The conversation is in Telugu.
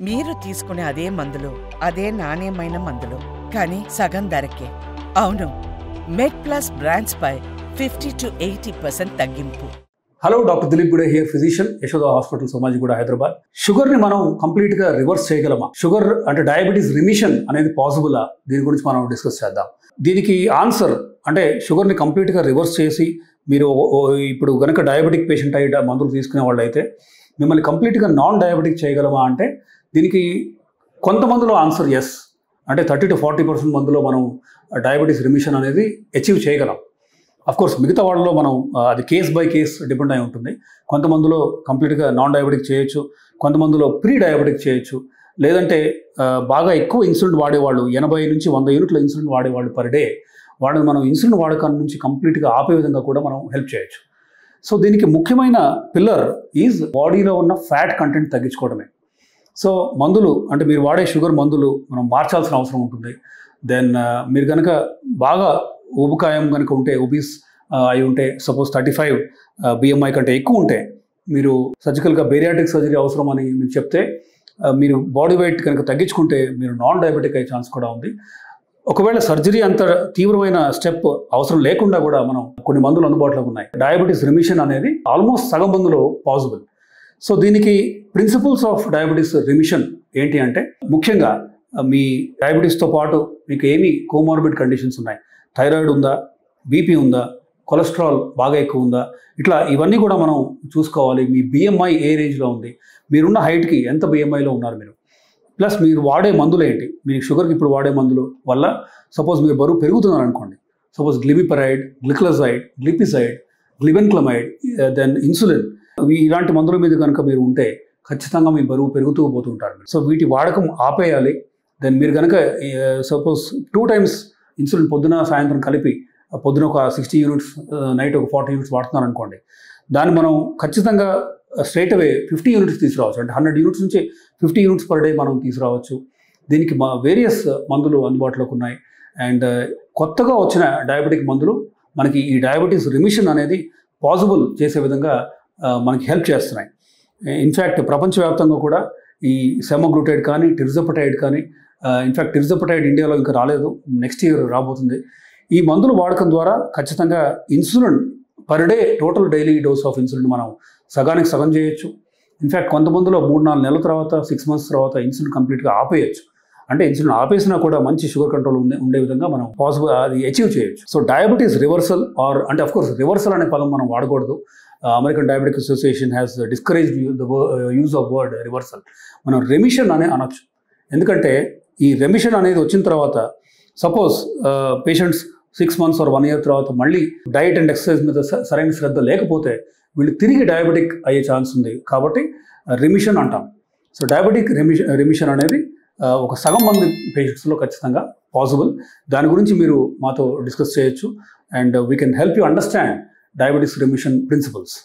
మీరు తీసుకునే అదే మందులు, అదే నాణ్యమైన మందులు, కానీ సగం ధరకే. అవును, మెడ్ప్లస్ బ్రాండ్స్ పై 50 to 80% తగ్గింపు. Hello, doctor Dilip Gude here, physician, Yashoda hospital, Somajiguda, Hyderabad. షుగర్ని మనం కంప్లీట్గా రివర్స్ చేయగలమా? షుగర్ అంటే డయాబెటీస్ రిమిషన్ అనేది పాసిబులా? దీని గురించి మనం డిస్కస్ చేద్దాం. దీనికి ఆన్సర్ అంటే షుగర్ని కంప్లీట్గా రివర్స్ చేసి మీరు ఇప్పుడు కనుక డయాబెటిక్ పేషెంట్ అయ్యి మందులు తీసుకునే వాళ్ళు అయితే మిమ్మల్ని కంప్లీట్గా నాన్ డయాబెటిక్ చేయగలమా అంటే దీనికి కొంతమందిలో ఆన్సర్ ఎస్. అంటే 30 to 40% మందిలో మనం డయాబెటీస్ రిమిషన్ అనేది అచీవ్ చేయగలం. అఫ్కోర్స్ మిగతా వాళ్ళలో మనం అది కేస్ బై కేస్ డిపెండ్ అయి ఉంటుంది. కొంతమందిలో కంప్లీట్గా నాన్ డయాబెటిక్ చేయొచ్చు, కొంతమందిలో ప్రీ డయాబెటిక్ చేయొచ్చు, లేదంటే బాగా ఎక్కువ ఇన్సులిన్ వాడేవాళ్ళు 80 నుంచి 100 యూనిట్ల ఇన్సులిన్ వాడేవాళ్ళు పర్ డే, వాళ్ళని మనం ఇన్సులిన్ వాడకాల నుంచి కంప్లీట్గా ఆపే విధంగా కూడా మనం హెల్ప్ చేయొచ్చు. సో దీనికి ముఖ్యమైన పిల్లర్ ఈజ్ బాడీలో ఉన్న ఫ్యాట్ కంటెంట్ తగ్గించుకోవడమే. సో మందులు అంటే మీరు వాడే షుగర్ మందులు మనం మార్చాల్సిన అవసరం ఉంటుంది. దెన్ మీరు కనుక బాగా ఊబకాయం కనుక ఉంటే, ఒబీస్ అయి ఉంటే, సపోజ్ 35 BMI కంటే ఎక్కువ ఉంటే మీరు సర్జికల్గా బేరియాట్రిక్ సర్జరీ అవసరం అని మీరు చెప్తే మీరు బాడీ వెయిట్ కనుక తగ్గించుకుంటే మీరు నాన్ డయాబెటిక్ అయ్యే ఛాన్స్ కూడా ఉంది. ఒకవేళ సర్జరీ అంత తీవ్రమైన స్టెప్ అవసరం లేకుండా కూడా మనం కొన్ని మందులు అందుబాటులో ఉన్నాయి. డయాబెటీస్ రిమిషన్ అనేది ఆల్మోస్ట్ సగం మందులో పాసిబుల్. సో దీనికి ప్రిన్సిపల్స్ ఆఫ్ డయాబెటీస్ రిమిషన్ ఏంటి అంటే, ముఖ్యంగా మీ డయాబెటీస్తో పాటు మీకు ఏమి కోమార్బిడ్ కండిషన్స్ ఉన్నాయి, థైరాయిడ్ ఉందా, బీపీ ఉందా, కొలెస్ట్రాల్ బాగా ఎక్కువ ఉందా, ఇట్లా ఇవన్నీ కూడా మనం చూసుకోవాలి. మీ BMI ఏ రేంజ్లో ఉంది, మీరున్న హైట్కి ఎంత BMIలో ఉన్నారు మీరు, ప్లస్ మీరు వాడే మందులు ఏంటి. మీరు షుగర్కి ఇప్పుడు వాడే మందులు వల్ల సపోజ్ మీరు బరువు పెరుగుతున్నారు అనుకోండి, సపోజ్ గ్లిమిపరైడ్, గ్లిక్లజైడ్, గ్లిపిసైడ్, గ్లిబెన్క్లమైడ్, దెన్ ఇన్సులిన్, ఇలాంటి మందుల మీద కనుక మీరు ఉంటే ఖచ్చితంగా మీ బరువు పెరుగుతూ పోతుంటారు. సో వీటి వాడకం ఆపేయాలి. దెన్ మీరు కనుక సపోజ్ 2 times ఇన్సులిన్ పొద్దున సాయంత్రం కలిపి, పొద్దున ఒక 60 యూనిట్స్, నైట్ ఒక 40 యూనిట్స్ వాడుతున్నారు అనుకోండి, దాన్ని మనం ఖచ్చితంగా స్ట్రైట్ అవే 50 యూనిట్స్ తీసుకురావచ్చు. అంటే 100 యూనిట్స్ నుంచి 50 యూనిట్స్ పర్ డే మనం తీసుకురావచ్చు. దీనికి వేరియస్ మందులు అందుబాటులోకి ఉన్నాయి. అండ్ కొత్తగా వచ్చిన డయాబెటిక్ మందులు మనకి ఈ డయాబెటీస్ రిమిషన్ అనేది పాసిబుల్ చేసే విధంగా మనకి హెల్ప్ చేస్తున్నాయి. ఇన్ఫ్యాక్ట్ ప్రపంచవ్యాప్తంగా కూడా ఈ సెమాగ్లూటైడ్ కానీ, టిర్జపటైడ్ కానీ, ఇన్ఫ్యాక్ట్ టిర్జపటైడ్ ఇండియాలో ఇంకా రాలేదు, నెక్స్ట్ ఇయర్ రాబోతుంది. ఈ మందులు వాడకం ద్వారా ఖచ్చితంగా insulin per day total daily dose of insulin మనం సగానికి సగం చేయొచ్చు. ఇన్ఫ్యాక్ట్ కొంతమందిలో 3-4 నెలల తర్వాత, 6 months తర్వాత ఇన్సులిన్ కంప్లీట్గా ఆపేయచ్చు. అంటే ఇన్సులిన్ ఆపేసినా కూడా మంచి షుగర్ కంట్రోల్ ఉండే విధంగా మనం పాసిబుల్ అది అచీవ్ చేయొచ్చు. సో డయాబెటీస్ రివర్సల్ ఆర్ అంటే అఫ్కోర్స్ రివర్సల్ అనే పదం మనం వాడకూడదు. American diabetic association has discouraged the use of word reversal. మనం రెమిషన్ అనే అనొచ్చు. ఎందుకంటే ఈ రెమిషన్ అనేది వచ్చిన తర్వాత suppose patients 6 months or 1 year తర్వాత మళ్ళీ డైట్ అండ్ ఎక్సర్సైజ్ మీద సరైన శ్రద్ధ లేకపోతే వీళ్ళు తిరిగి డయాబెటిక్ అయ్యే ఛాన్స్ ఉంది. కాబట్టి రిమిషన్ అంటాం. సో డయాబెటిక్ రిమిషన్ అనేది ఒక సగం మంది పేషెంట్స్లో ఖచ్చితంగా పాసిబుల్. దాని గురించి మీరు మాతో డిస్కస్ చేయొచ్చు. And we can help you understand diabetes remission principles.